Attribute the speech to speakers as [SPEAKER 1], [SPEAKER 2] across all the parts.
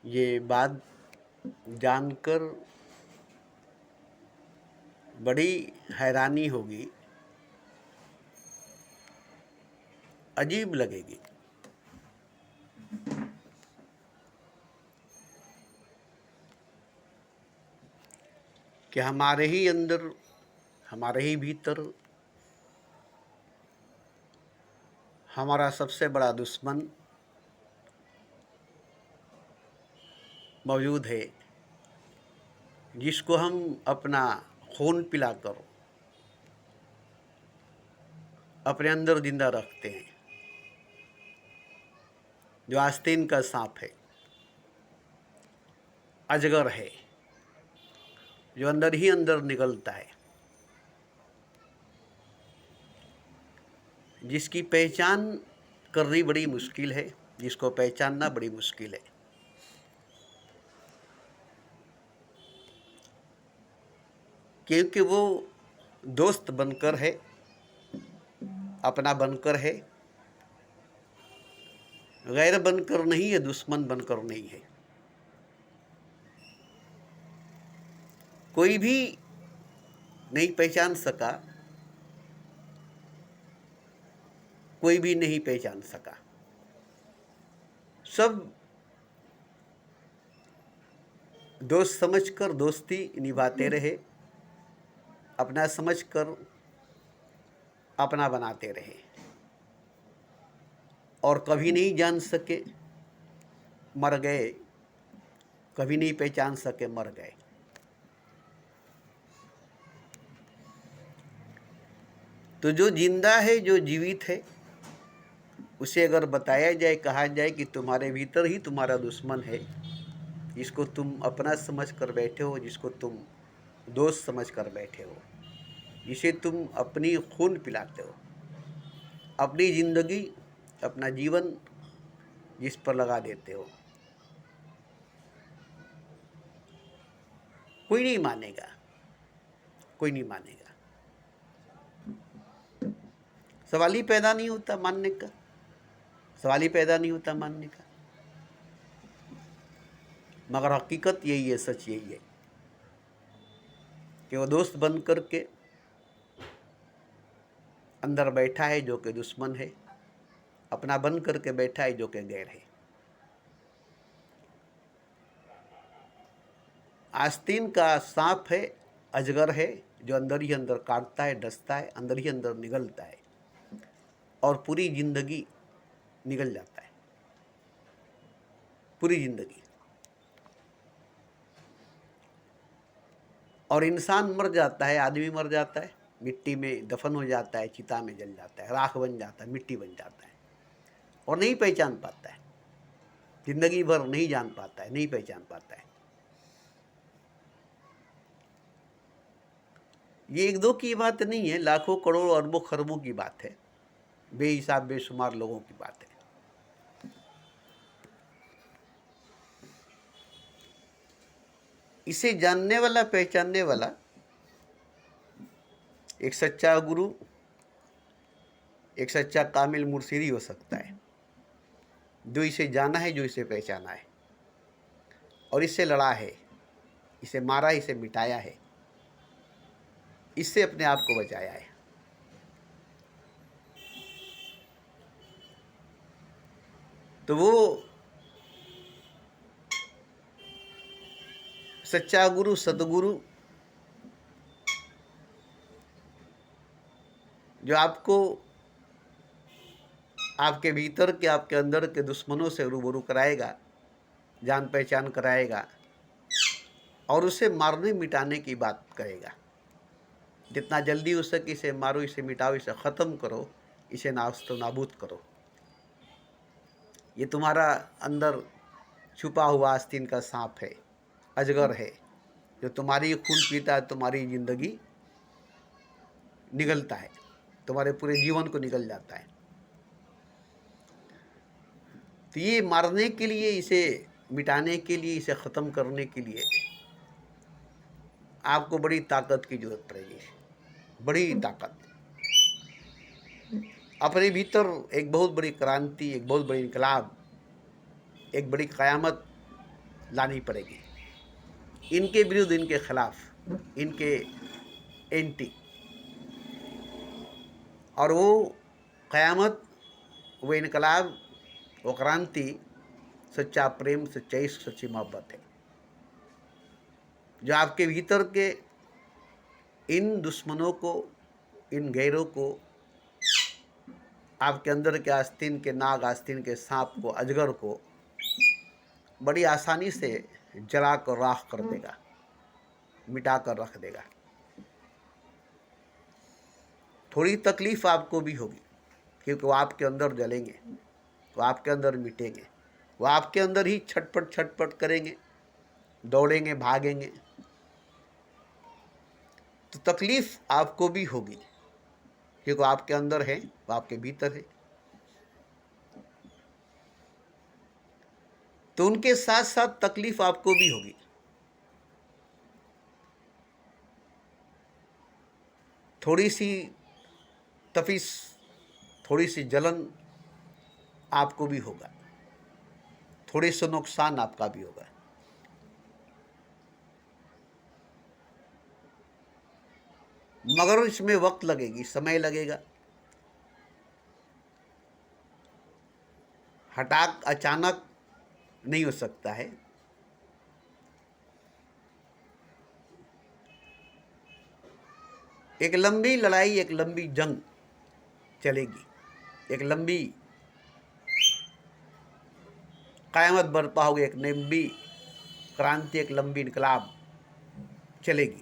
[SPEAKER 1] ये बात जानकर बड़ी हैरानी होगी, अजीब लगेगी कि हमारे ही अंदर, हमारे ही भीतर हमारा सबसे बड़ा दुश्मन मौजूद है, जिसको हम अपना खून पिलाकर अपने अंदर जिंदा रखते हैं, जो आस्तीन का सांप है, अजगर है, जो अंदर ही अंदर निकलता है, जिसकी पहचान करनी बड़ी मुश्किल है, जिसको पहचानना बड़ी मुश्किल है। क्योंकि वो दोस्त बनकर है, अपना बनकर है, गैर बनकर नहीं है, दुश्मन बनकर नहीं है। कोई भी नहीं पहचान सका, कोई भी नहीं पहचान सका। सब दोस्त समझकर दोस्ती निभाते रहे, अपना समझकर अपना बनाते रहे, और कभी नहीं जान सके, मर गए। कभी नहीं पहचान सके, मर गए। तो जो जिंदा है, जो जीवित है, उसे अगर बताया जाए, कहा जाए कि तुम्हारे भीतर ही तुम्हारा दुश्मन है, जिसको तुम अपना समझ कर बैठे हो, जिसको तुम दोस्त समझ कर बैठे हो, जिसे तुम अपनी खून पिलाते हो, अपनी जिंदगी, अपना जीवन जिस पर लगा देते हो, कोई नहीं मानेगा, कोई नहीं मानेगा। सवाल ही पैदा नहीं होता मानने का, सवाल ही पैदा नहीं होता मानने का। मगर हकीकत यही है, सच यही है कि वो दोस्त बन कर के अंदर बैठा है जो कि दुश्मन है, अपना बन करके बैठा है जो कि गैर है। आस्तीन का सांप है, अजगर है, जो अंदर ही अंदर काटता है, डसता है, अंदर ही अंदर निगलता है और पूरी जिंदगी निगल जाता है, पूरी जिंदगी। और इंसान मर जाता है, आदमी मर जाता है, मिट्टी में दफन हो जाता है, चिता में जल जाता है, राख बन जाता है, मिट्टी बन जाता है, और नहीं पहचान पाता है, जिंदगी भर नहीं जान पाता है, नहीं पहचान पाता है। ये एक दो की बात नहीं है, लाखों करोड़ों अरबों खरबों की बात है, बेहिसाब बेशुमार लोगों की बात है। इसे जानने वाला, पहचानने वाला एक सच्चा गुरु, एक सच्चा कामिल मुर्शिदी हो सकता है, जो इसे जाना है, जो इसे पहचाना है, और इससे लड़ा है, इसे मारा, इसे मिटाया है, इससे अपने आप को बचाया है। तो वो सच्चा गुरु, सदगुरु, जो आपको आपके भीतर के, आपके अंदर के दुश्मनों से रूबरू कराएगा, जान पहचान कराएगा, और उसे मारने मिटाने की बात कहेगा। जितना जल्दी हो सके इसे मारो, इसे मिटाओ, इसे ख़त्म करो, इसे नास्तो नाबूद करो। ये तुम्हारा अंदर छुपा हुआ आस्तीन का सांप है, अजगर है, जो तुम्हारी खून पीता है, तुम्हारी जिंदगी निगलता है, तुम्हारे पूरे जीवन को निगल जाता है। तो ये मारने के लिए, इसे मिटाने के लिए, इसे ख़त्म करने के लिए आपको बड़ी ताकत की जरूरत पड़ेगी, बड़ी ताकत। अपने भीतर एक बहुत बड़ी क्रांति, एक बहुत बड़ी इनकलाब, एक बड़ी क़यामत लानी पड़ेगी, इनके विरुद्ध, इनके खिलाफ, इनके एंटी। और वो क़यामत, वो इनकलाब, वो क्रांति सच्चा प्रेम, सच्चा इश्क, सच्ची मोहब्बत है, जो आपके भीतर के इन दुश्मनों को, इन गैरों को, आपके अंदर के आस्तीन के नाग, आस्तीन के सांप को, अजगर को बड़ी आसानी से जला कर राख कर देगा, मिटा कर रख देगा। थोड़ी तकलीफ आपको भी होगी, क्योंकि वो आपके अंदर जलेंगे, वो आपके अंदर मिटेंगे, वो आपके अंदर ही छटपट छटपट करेंगे, दौड़ेंगे, भागेंगे। तो तकलीफ आपको भी होगी, क्योंकि वो आपके अंदर है, वो आपके भीतर है। तो उनके साथ साथ तकलीफ आपको भी होगी। थोड़ी सी तपिश, थोड़ी सी जलन आपको भी होगा, थोड़े से नुकसान आपका भी होगा। मगर इसमें वक्त लगेगी, समय लगेगा। हठात अचानक नहीं हो सकता है। एक लंबी लड़ाई, एक लंबी जंग चलेगी, एक लंबी क़यामत बरपा होगी, एक लंबी क्रांति, एक लंबी इनकलाब चलेगी।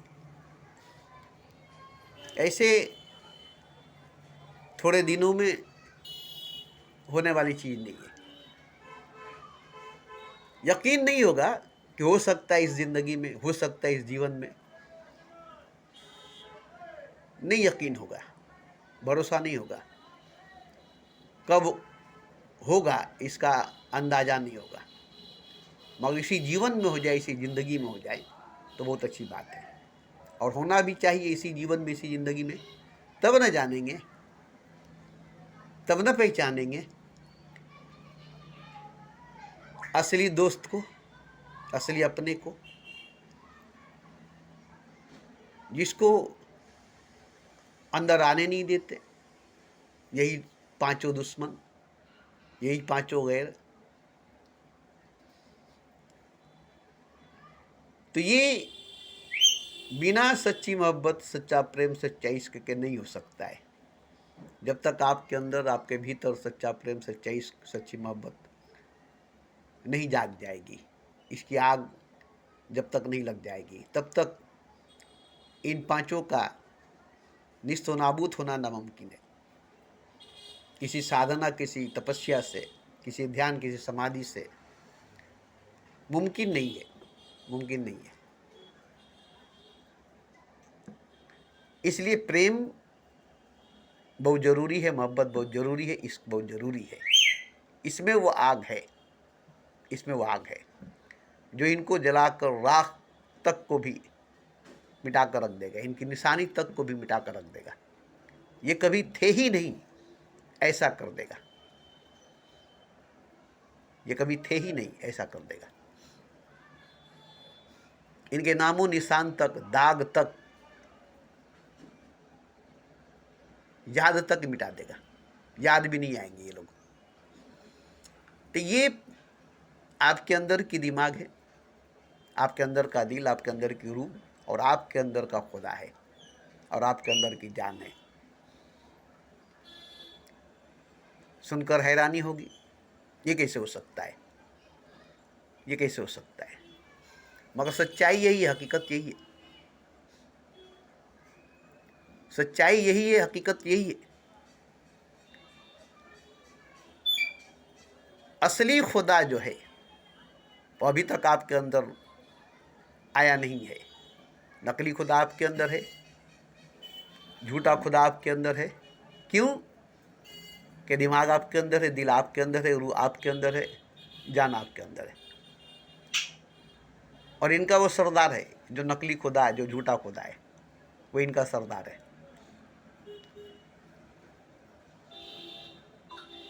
[SPEAKER 1] ऐसे थोड़े दिनों में होने वाली चीज़ नहीं है। यकीन नहीं होगा कि हो सकता है इस ज़िंदगी में, हो सकता है इस जीवन में, नहीं यकीन होगा, भरोसा नहीं होगा। कब होगा इसका अंदाज़ा नहीं होगा, मगर इसी जीवन में हो जाए, इसी ज़िंदगी में हो जाए तो बहुत अच्छी बात है। और होना भी चाहिए इसी जीवन में, इसी ज़िंदगी में। तब न जानेंगे, तब न पहचानेंगे असली दोस्त को, असली अपने को, जिसको अंदर आने नहीं देते यही पांचों दुश्मन, यही पांचों गैर। तो ये बिना सच्ची मोहब्बत, सच्चा प्रेम, सच्चा इश्क के नहीं हो सकता है। जब तक आपके अंदर, आपके भीतर सच्चा प्रेम, सच्चा इश्क, सच्ची मोहब्बत नहीं जाग जाएगी, इसकी आग जब तक नहीं लग जाएगी, तब तक इन पांचों का निस्तो नाबूद होना नामुमकिन है। किसी साधना, किसी तपस्या से, किसी ध्यान, किसी समाधि से मुमकिन नहीं है, मुमकिन नहीं है। इसलिए प्रेम बहुत ज़रूरी है, मोहब्बत बहुत ज़रूरी है, इश्क बहुत ज़रूरी है। इसमें वो आग है, इसमें वो आग है जो इनको जलाकर राख तक को भी मिटा कर रख देगा, इनकी निशानी तक को भी मिटा कर रख देगा। ये कभी थे ही नहीं, ऐसा कर देगा। ये कभी थे ही नहीं, ऐसा कर देगा। इनके नामों निशान तक, दाग तक, याद तक मिटा देगा, याद भी नहीं आएंगे ये लोग। तो ये आपके अंदर की दिमाग है, आपके अंदर का दिल, आपके अंदर की रूह, और आपके अंदर का खुदा है, और आपके अंदर की जान है। सुनकर हैरानी होगी, ये कैसे हो सकता है, ये कैसे हो सकता है? मगर सच्चाई यही है, हकीकत यही है, सच्चाई यही है, हकीकत यही है। असली खुदा जो है वो अभी तक आपके अंदर आया नहीं है। नकली खुदा आपके अंदर है, झूठा खुदा आपके अंदर है। क्यों? कि दिमाग आपके अंदर है, दिल आपके अंदर है, रूह आपके अंदर है, जान आपके अंदर है। और इनका वो सरदार है, जो नकली खुदा है, जो झूठा खुदा है, वो इनका सरदार है।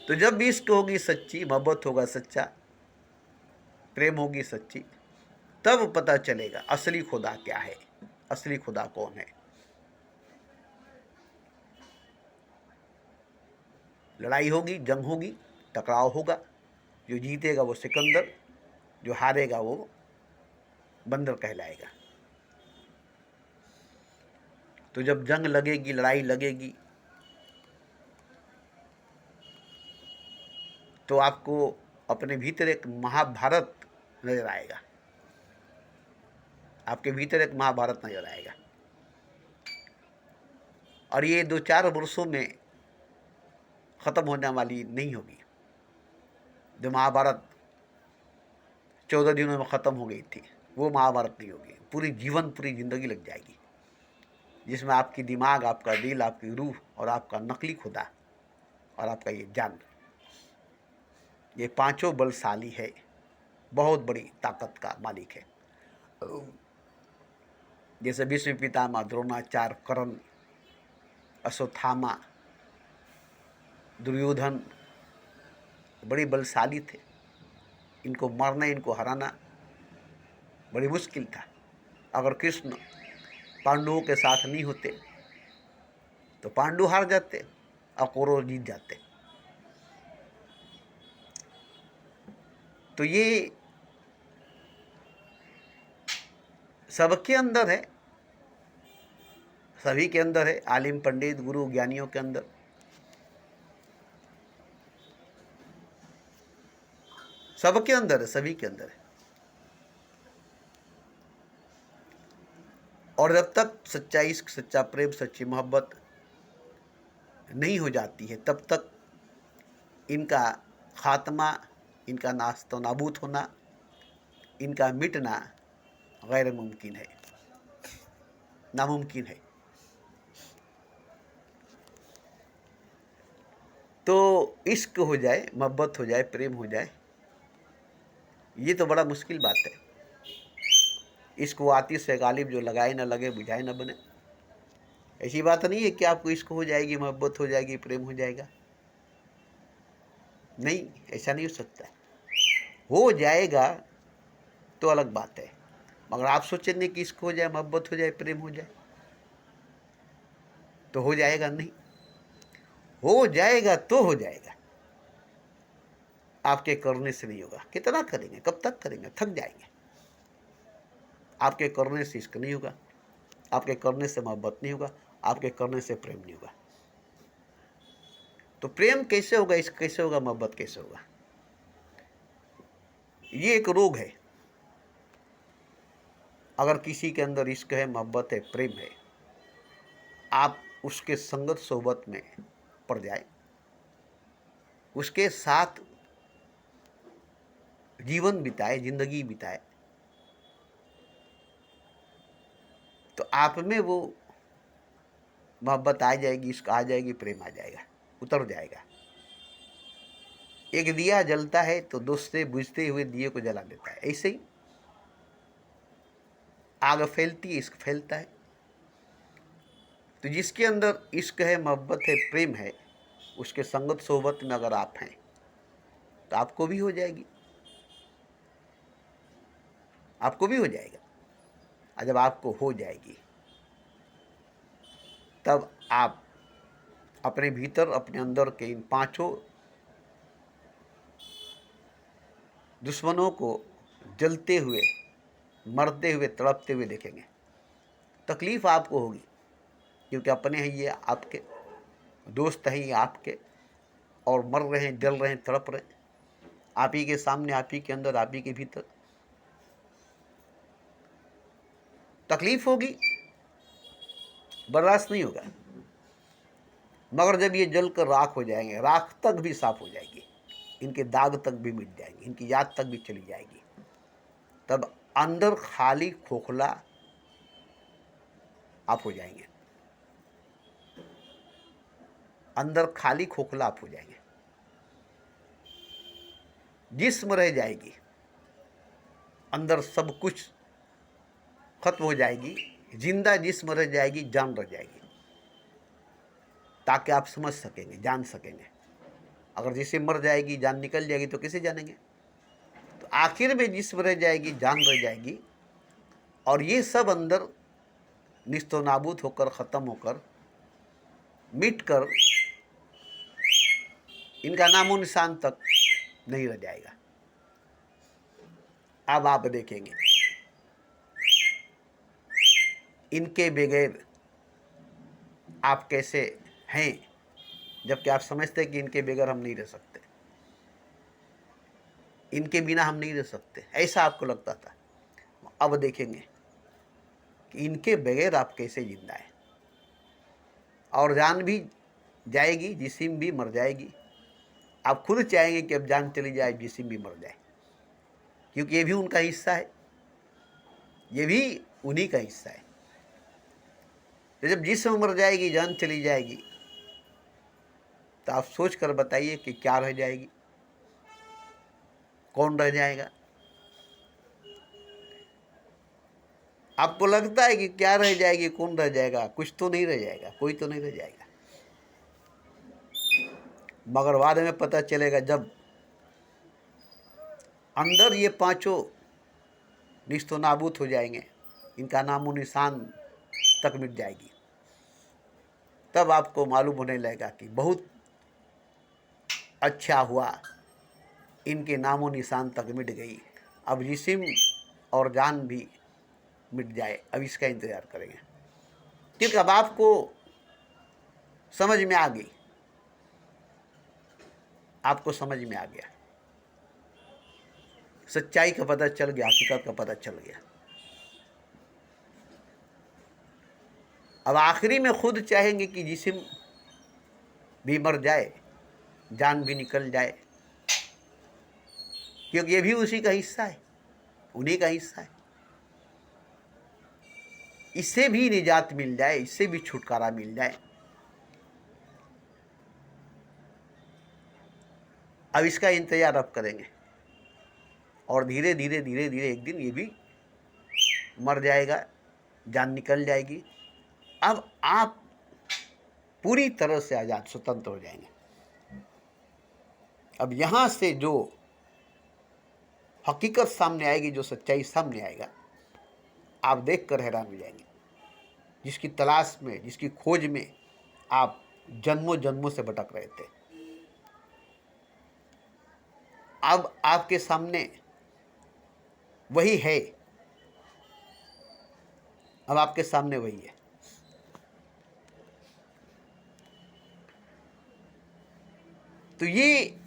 [SPEAKER 1] तो जब भी इश्क होगी सच्ची, मोहब्बत होगा सच्चा, प्रेम होगी सच्ची, तब पता चलेगा असली खुदा क्या है, असली खुदा कौन है। लड़ाई होगी, जंग होगी, टकराव होगा। जो जीतेगा वो सिकंदर, जो हारेगा वो बंदर कहलाएगा। तो जब जंग लगेगी, लड़ाई लगेगी, तो आपको अपने भीतर एक महाभारत नजर आएगा, आपके भीतर एक महाभारत नजर आएगा। और ये 2-4 वर्षों में खत्म होने वाली नहीं होगी। जो महाभारत 14 दिनों में खत्म हो गई थी, वो महाभारत नहीं होगी। पूरी जीवन, पूरी जिंदगी लग जाएगी, जिसमें आपकी दिमाग, आपका दिल, आपकी रूह और आपका नकली खुदा और आपका ये जान, ये पांचों बलशाली है, बहुत बड़ी ताकत का मालिक है। जैसे भीष्म पितामह, द्रोणाचार्य, कर्ण, अश्वत्थामा, दुर्योधन बड़ी बलशाली थे। इनको मारना, इनको हराना बड़ी मुश्किल था। अगर कृष्ण पांडवों के साथ नहीं होते तो पांडु हार जाते और कौरव जीत जाते। तो ये सबके अंदर है, सभी के अंदर है, आलिम, पंडित, गुरु, ज्ञानियों के अंदर। सबके अंदर है, सभी के अंदर है। और जब तक सच्चा इश्क, सच्चा प्रेम, सच्ची मोहब्बत नहीं हो जाती है, तब तक इनका खात्मा, इनका नास्तो नाबूद होना, इनका मिटना गैर मुमकिन है, नामुमकिन है। तो इश्क हो जाए, मोहब्बत हो जाए, प्रेम हो जाए, ये तो बड़ा मुश्किल बात है। इश्क वो आतिश है गालिब, जो लगाए ना लगे, बुझाए ना बने। ऐसी बात नहीं है कि आपको इश्क हो जाएगी, मोहब्बत हो जाएगी, प्रेम हो जाएगा। नहीं, ऐसा नहीं हो सकता। हो जाएगा तो अलग बात है, मगर आप सोचेंगे कि इश्क हो जाए, मोहब्बत हो जाए, प्रेम हो जाए, तो हो जाएगा नहीं। हो जाएगा तो हो जाएगा, आपके करने से नहीं होगा। कितना करेंगे, कब तक करेंगे, थक जाएंगे। आपके करने से इश्क नहीं होगा, आपके करने से मोहब्बत नहीं होगा, आपके करने से प्रेम नहीं होगा। तो प्रेम कैसे होगा, इश्क कैसे होगा, मोहब्बत कैसे होगा? ये एक रोग है। अगर किसी के अंदर इश्क है, मोहब्बत है, प्रेम है, आप उसके संगत सोबत में पड़ जाए, उसके साथ जीवन बिताए, जिंदगी बिताए, तो आप में वो मोहब्बत आ जाएगी, इश्क आ जाएगी, प्रेम आ जाएगा, उतर जाएगा। एक दिया जलता है तो दूसरे बुझते हुए दिए को जला देता है। ऐसे ही आग फैलती है, इश्क फैलता है। तो जिसके अंदर इश्क है, मोहब्बत है, प्रेम है, उसके संगत सोबत में अगर आप हैं तो आपको भी हो जाएगी, आपको भी हो जाएगा। और जब आपको हो जाएगी, तब आप अपने भीतर, अपने अंदर के इन पांचों दुश्मनों को जलते हुए, मरते हुए, तड़पते हुए देखेंगे। तकलीफ आपको होगी, क्योंकि अपने हैं ये, आपके दोस्त हैं ये आपके, और मर रहे हैं, जल रहे हैं, तड़प रहे हैं, आप ही के सामने, आप ही के अंदर, आप ही के भीतर। तकलीफ होगी, बर्दाश्त नहीं होगा। मगर जब ये जल कर राख हो जाएंगे, राख तक भी साफ हो जाएगी, इनके दाग तक भी मिट जाएंगे, इनकी याद तक भी चली जाएगी, तब अंदर खाली खोखला आप हो जाएंगे, अंदर खाली खोखला आप हो जाएंगे। जिस्म रह जाएगी, अंदर सब कुछ खत्म हो जाएगी, जिंदा जिस्म रह जाएगी, जान रह जाएगी, ताकि आप समझ सकेंगे, जान सकेंगे। अगर जिस्म मर जाएगी, जान निकल जाएगी, तो किसे जानेंगे? तो आखिर में जिस्म रह जाएगी, जान रह जाएगी, और ये सब अंदर निस्तो नाबूद होकर, ख़त्म होकर, मिट कर इनका नामो निशान तक नहीं रह जाएगा। अब आप देखेंगे इनके बगैर आप कैसे हैं, जबकि आप समझते हैं कि इनके बगैर हम नहीं रह सकते, इनके बिना हम नहीं रह सकते, ऐसा आपको लगता था। अब देखेंगे कि इनके बगैर आप कैसे जिंदा हैं। और जान भी जाएगी, जिस्म भी मर जाएगी। आप खुद चाहेंगे कि अब जान चली जाए, जिस्म भी मर जाए, क्योंकि ये भी उनका हिस्सा है, ये भी उन्हीं का हिस्सा है। तो जब जिस्म मर जाएगी, जान चली जाएगी, तो आप सोच कर बताइए कि क्या रह जाएगी, कौन रह जाएगा। आपको लगता है कि क्या रह जाएगी, कौन रह जाएगा? कुछ तो नहीं रह जाएगा, कोई तो नहीं रह जाएगा। मगर बाद में पता चलेगा जब अंदर ये पांचों निस्तो नाबूद हो जाएंगे, इनका नामो निशान तक मिट जाएगी, तब आपको मालूम होने लगेगा कि बहुत अच्छा हुआ, इनके नामो निशान तक मिट गई। अब जिस्म और जान भी मिट जाए, अब इसका इंतज़ार करेंगे। क्योंकि अब आपको समझ में आ गई, आपको समझ में आ गया, सच्चाई का पता चल गया, हकीकत का पता चल गया। अब आखिरी में खुद चाहेंगे कि जिस्म भी मर जाए, जान भी निकल जाए, क्योंकि ये भी उसी का हिस्सा है, उन्हीं का हिस्सा है। इससे भी निजात मिल जाए, इससे भी छुटकारा मिल जाए। अब इसका इंतजार अब करेंगे, और धीरे धीरे धीरे धीरे एक दिन ये भी मर जाएगा, जान निकल जाएगी। अब आप पूरी तरह से आज़ाद, स्वतंत्र हो जाएंगे। अब यहाँ से जो हकीकत सामने आएगी, जो सच्चाई सामने आएगा, आप देख कर हैरान हो जाएंगे। जिसकी तलाश में, जिसकी खोज में आप जन्मों जन्मों से भटक रहे थे, अब आपके सामने वही है। अब आपके सामने वही है। तो ये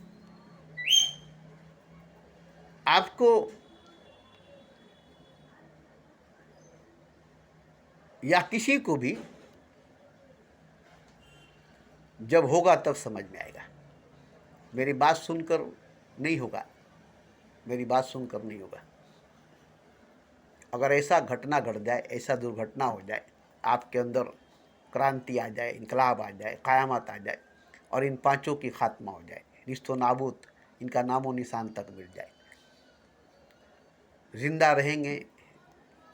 [SPEAKER 1] आपको या किसी को भी जब होगा तब समझ में आएगा। मेरी बात सुनकर नहीं होगा, मेरी बात सुनकर नहीं होगा। अगर ऐसा घटना घट जाए, ऐसा दुर्घटना हो जाए, आपके अंदर क्रांति आ जाए, इनकलाब आ जाए, क़यामत आ जाए, और इन पांचों की खात्मा हो जाए, निस्तो नाबूद, इनका नामो निशान तक मिट जाए, जिंदा रहेंगे,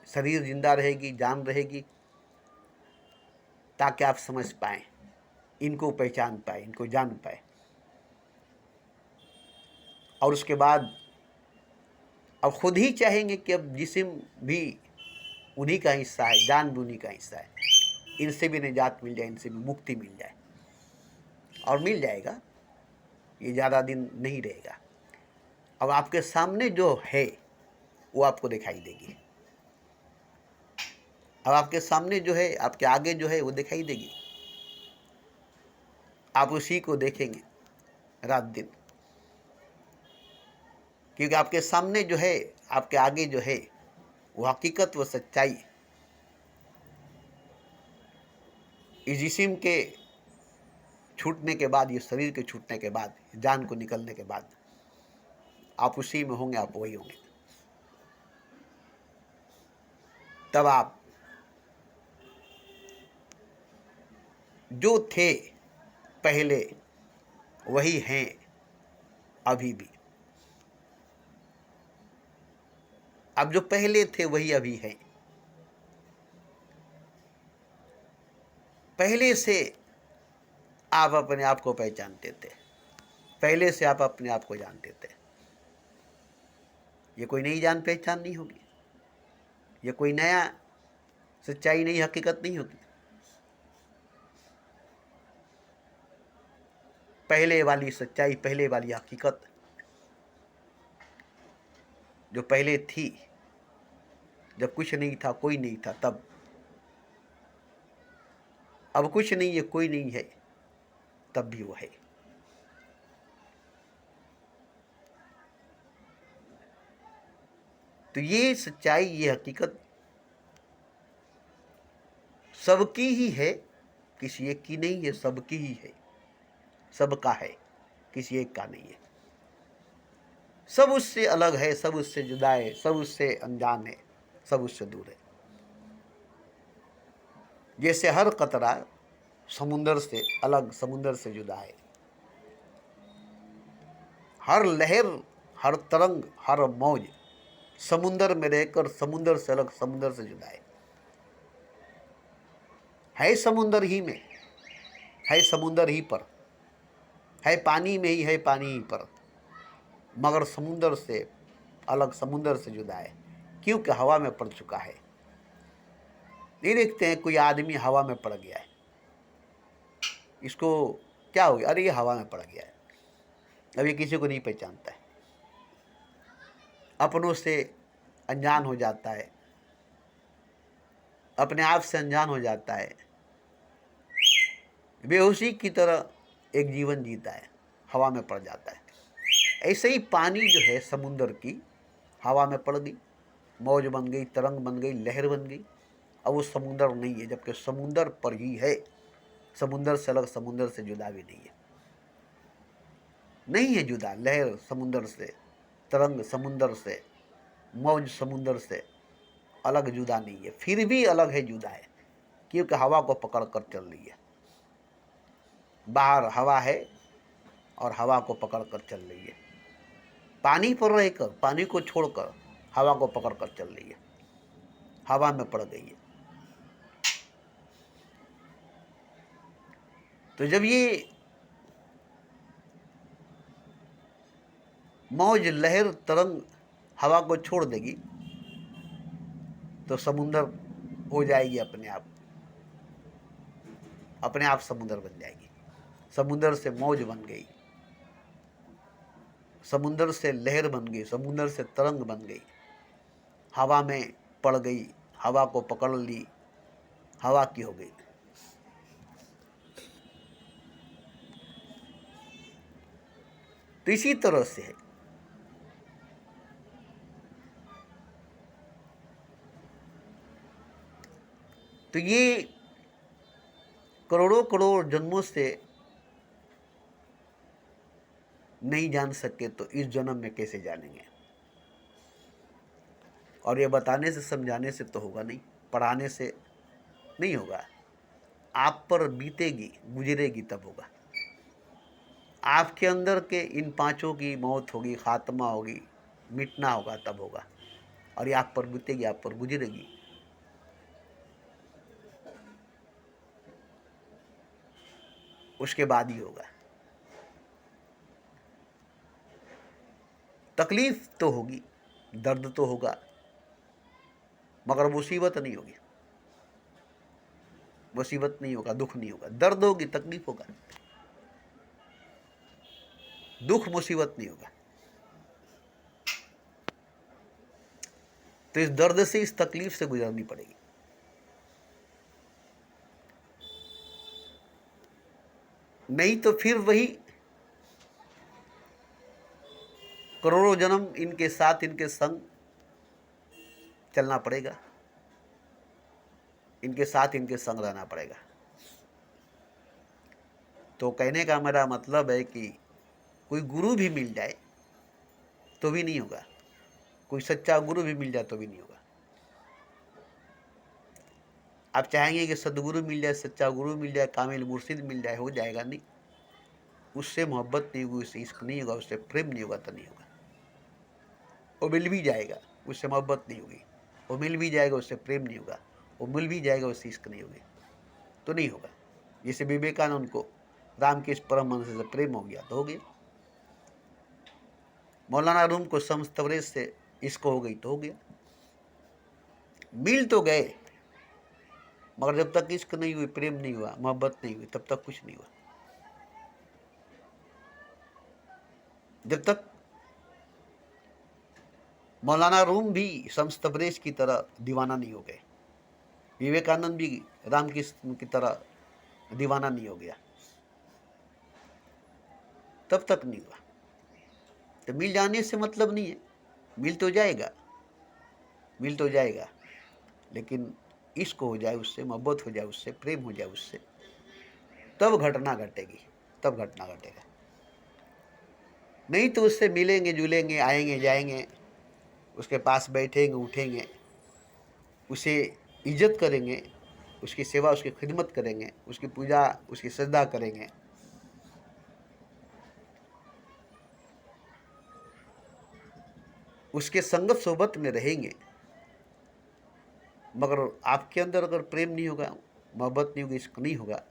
[SPEAKER 1] शरीर जिंदा रहेगी, जान रहेगी, ताकि आप समझ पाएँ, इनको पहचान पाए, इनको जान पाए। और उसके बाद अब खुद ही चाहेंगे कि अब जिस्म भी उन्हीं का हिस्सा है, जान भी उन्हीं का हिस्सा है, इनसे भी निजात मिल जाए, इनसे भी मुक्ति मिल जाए। और मिल जाएगा, ये ज़्यादा दिन नहीं रहेगा। अब आपके सामने जो है वो आपको दिखाई देगी। अब आपके सामने जो है, आपके आगे जो है, वो दिखाई देगी। आप उसी को देखेंगे रात दिन, क्योंकि आपके सामने जो है, आपके आगे जो है, वो हकीकत, वो सच्चाई। इस जिस्म के छूटने के बाद, ये शरीर के छूटने के बाद, जान को निकलने के बाद, आप उसी में होंगे, आप वही होंगे। तब आप जो थे पहले वही हैं अभी भी। अब जो पहले थे वही अभी हैं। पहले से आप अपने आप को पहचानते थे, पहले से आप अपने आप को जानते थे। ये कोई नई जान पहचान नहीं होगी। ये कोई नया सच्चाई नहीं, हकीकत नहीं होगी। पहले वाली सच्चाई, पहले वाली हकीकत जो पहले थी, जब कुछ नहीं था, कोई नहीं था, तब। अब कुछ नहीं है, कोई नहीं है, तब भी वो है। तो ये सच्चाई, ये हकीकत सबकी ही है, किसी एक की नहीं है, सबकी ही है, सबका है, किसी एक का नहीं है। सब उससे अलग है, सब उससे जुदा है, सब उससे अनजान है, सब उससे दूर है। जैसे हर कतरा समुंदर से अलग, समुंदर से जुदा है। हर लहर, हर तरंग, हर मौज समुंदर में रहकर समुंदर से अलग, समुंदर से जुदा है समुंदर ही में, है समुंदर ही पर, है पानी में ही, है पानी ही पर, मगर समुंदर से अलग, समुंदर से जुदा है, क्योंकि हवा में पड़ चुका है। ये देखते हैं कोई आदमी हवा में पड़ गया है, इसको क्या हो गया? अरे ये हवा में पड़ गया है। अब ये किसी को नहीं पहचानता है, अपनों से अनजान हो जाता है, अपने आप से अनजान हो जाता है, बेहोशी की तरह एक जीवन जीता है, हवा में पड़ जाता है। ऐसे ही पानी जो है समुंदर की, हवा में पड़ गई, मौज बन गई, तरंग बन गई, लहर बन गई। अब वो समुंदर नहीं है, जबकि समुंदर पर ही है, समुंदर से अलग, समुंदर से जुदा भी नहीं है। नहीं है जुदा, लहर समुंदर से, तरंग समुंदर से, मौज समुंदर से अलग, जुदा नहीं है। फिर भी अलग है, जुदा है, क्योंकि हवा को पकड़ कर चल रही है। बाहर हवा है और हवा को पकड़ कर चल रही है। पानी पर रहकर, पानी को छोड़कर हवा को पकड़ कर चल रही है, हवा में पड़ गई है। तो जब ये मौज, लहर, तरंग हवा को छोड़ देगी तो समुंदर हो जाएगी अपने आप, अपने आप समुंदर बन जाएगी। समुंदर से मौज बन गई, समुंदर से लहर बन गई, समुंदर से तरंग बन गई, हवा में पड़ गई, हवा को पकड़ ली, हवा की हो गई। तो इसी तरह से है। तो ये करोड़ों करोड़ जन्मों से नहीं जान सके तो इस जन्म में कैसे जानेंगे? और ये बताने से, समझाने से तो होगा नहीं, पढ़ाने से नहीं होगा। आप पर बीतेगी, गुजरेगी, तब होगा। आपके अंदर के इन पांचों की मौत होगी, खात्मा होगी, मिटना होगा, तब होगा। और ये आप पर बीतेगी, आप पर गुजरेगी। उसके बाद ही होगा। तकलीफ तो होगी, दर्द तो होगा, मगर मुसीबत नहीं होगी। मुसीबत नहीं होगा, दुख नहीं होगा। दर्द होगी, तकलीफ होगा, दुख मुसीबत नहीं होगा। तो इस दर्द से, इस तकलीफ से गुजरनी पड़ेगी। नहीं तो फिर वही करोड़ों जन्म इनके साथ, इनके संग चलना पड़ेगा, इनके साथ, इनके संग रहना पड़ेगा। तो कहने का मेरा मतलब है कि कोई गुरु भी मिल जाए तो भी नहीं होगा, कोई सच्चा गुरु भी मिल जाए तो भी नहीं होगा। आप चाहेंगे कि सदगुरु मिल जाए, सच्चा गुरु मिल जाए, कामिल मुर्शिद मिल जाए, हो जाएगा? नहीं। उससे मोहब्बत नहीं होगी, उससे इश्क नहीं होगा, उससे प्रेम नहीं होगा, तो नहीं होगा। वो मिल भी जाएगा, उससे मोहब्बत नहीं होगी। वो मिल भी जाएगा, उससे प्रेम नहीं होगा। वो मिल भी जाएगा, उससे इश्क नहीं होगी, तो नहीं होगा। जैसे विवेकानंद को रामकृष्ण परमहंस से प्रेम हो गया तो हो गया, मौलाना रूम को शम्स तबरेज़ से इश्क हो गई तो हो गया। मिल तो गए, मगर जब तक इश्क नहीं हुई, प्रेम नहीं हुआ, मोहब्बत नहीं हुई, तब तक कुछ नहीं हुआ। जब तक मौलाना रूम भी शम्स तबरेज की तरह दीवाना नहीं हो गए, विवेकानंद भी रामकृष्ण की तरह दीवाना नहीं हो गया, तब तक नहीं हुआ। तो मिल जाने से मतलब नहीं है, मिल तो जाएगा, मिल तो जाएगा, लेकिन इश्क हो जाए उससे, मोहब्बत हो जाए उससे, प्रेम हो जाए उससे, तब घटना घटेगी, तब घटना घटेगा। नहीं तो उससे मिलेंगे जुलेंगे, आएंगे जाएंगे, उसके पास बैठेंगे उठेंगे, उसे इज्जत करेंगे, उसकी सेवा उसकी खिदमत करेंगे, उसकी पूजा उसकी श्रद्धा करेंगे, उसके संगत सोबत में रहेंगे, मगर आपके अंदर अगर प्रेम नहीं होगा, मोहब्बत नहीं होगी, इश्क नहीं होगा,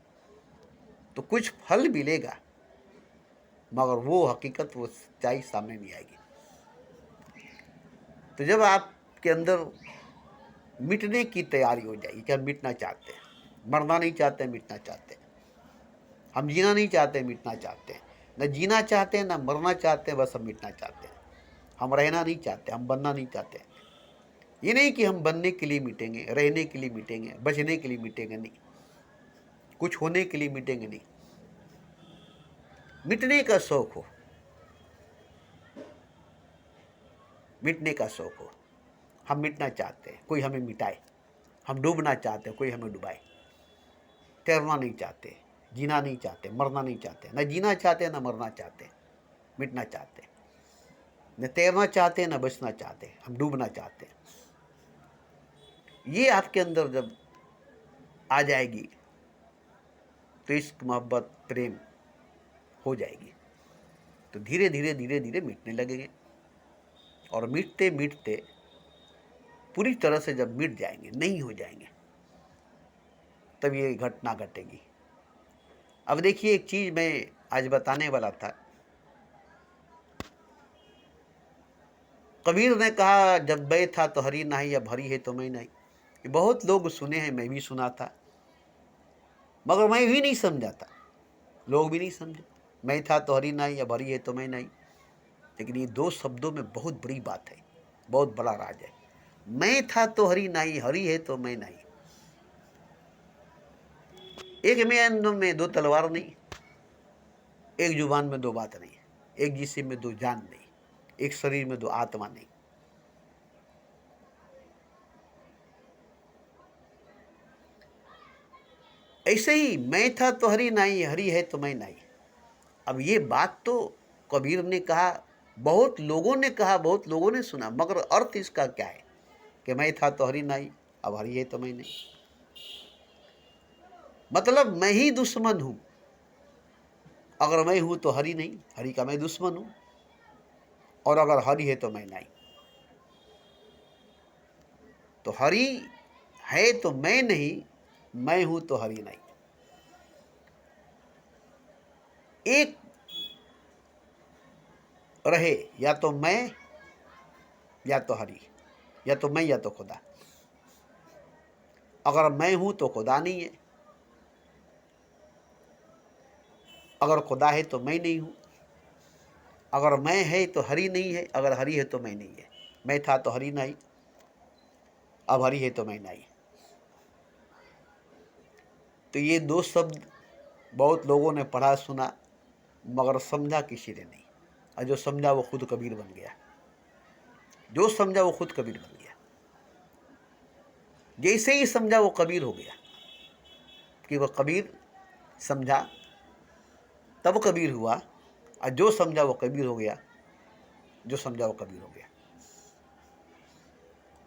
[SPEAKER 1] तो कुछ फल मिलेगा, मगर वो हकीकत, वो सच्चाई सामने नहीं आएगी। तो जब आपके अंदर मिटने की तैयारी हो जाएगी कि हम मिटना चाहते हैं, मरना नहीं चाहते, मिटना चाहते हैं, हम जीना नहीं चाहते, मिटना चाहते हैं, न जीना चाहते हैं, न मरना चाहते हैं, बस हम मिटना चाहते हैं। हम रहना नहीं चाहते, हम बनना नहीं चाहते। ये नहीं कि हम बनने के लिए मिटेंगे, रहने के लिए मिटेंगे, बचने के लिए मिटेंगे, नहीं, कुछ होने के लिए मिटेंगे नहीं। मिटने का शौक हो, मिटने का शौक हो, हम मिटना चाहते हैं, कोई हमें मिटाए, हम डूबना चाहते हैं, कोई हमें डुबाए, तैरना नहीं चाहते, जीना नहीं चाहते, मरना नहीं चाहते, न जीना चाहते न मरना चाहते, मिटना चाहते, न तैरना चाहते न बचना चाहते, हम डूबना चाहते। ये आपके अंदर जब आ जाएगी तो इश्क मोहब्बत प्रेम हो जाएगी, तो धीरे धीरे धीरे धीरे मिटने लगेंगे, और मिटते मिटते पूरी तरह से जब मिट जाएंगे, नहीं हो जाएंगे, तब ये घटना घटेगी। अब देखिए, एक चीज मैं आज बताने वाला था। कबीर ने कहा, जब बै था तो हरी नहीं, अब हरी है तो मैं नहीं। ये बहुत लोग सुने हैं, मैं भी सुना था, मगर मैं भी नहीं समझा था, लोग भी नहीं समझे। मैं था तो हरी नहीं, अब हरी है तो मैं नहीं। लेकिन ये दो शब्दों में बहुत बड़ी बात है, बहुत बड़ा राज है। मैं था तो हरी नहीं, हरी है तो मैं नहीं। एक म्यान में दो तलवार नहीं, एक जुबान में दो बात नहीं, एक जिस्म में दो जान नहीं, एक शरीर में दो आत्मा नहीं। ऐसे ही मैं था तो हरी नहीं, हरी है तो मैं नहीं। अब ये बात तो कबीर ने कहा, बहुत लोगों ने कहा, बहुत लोगों ने सुना, मगर अर्थ इसका क्या है कि मैं था तो हरी नहीं, अब हरी है तो मैं नहीं। मतलब मैं ही दुश्मन हूं, अगर मैं हूं तो हरी नहीं, हरी का मैं दुश्मन हूं, और अगर हरी है तो मैं नहीं। तो हरी है तो मैं नहीं, मैं हूं तो हरी नहीं। एक रहे, या तो मैं या तो हरी, या तो मैं या तो खुदा। अगर मैं हूं तो खुदा नहीं है, अगर खुदा है तो मैं नहीं हूं, अगर मैं है तो हरी नहीं है, अगर हरी है तो मैं नहीं है। मैं था तो हरी नहीं, अब हरी है तो मैं नहीं। तो ये दो शब्द बहुत लोगों ने पढ़ा सुना, मगर समझा किसी ने नहीं, और जो समझा वो खुद कबीर बन गया, जो समझा वो खुद कबीर बन गया। जैसे ही समझा वो कबीर हो गया, कि वह कबीर समझा तब कबीर हुआ, और जो समझा वो कबीर हो गया, जो समझा वो कबीर हो गया।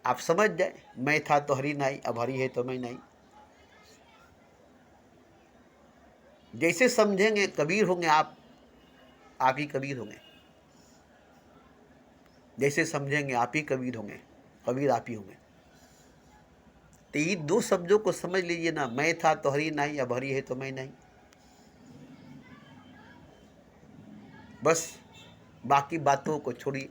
[SPEAKER 1] आप समझ जाए, मैं था तो हरी नहीं, अब हरी है तो मैं नहीं। जैसे समझेंगे कबीर होंगे आप ही कबीर होंगे। जैसे समझेंगे आप ही कबीर होंगे, कबीर आप ही होंगे। तो ये दो शब्दों को समझ लीजिए ना, मैं था तो हरी नहीं, अब हरी है तो मैं नहीं। बस बाकी बातों को छोड़िए,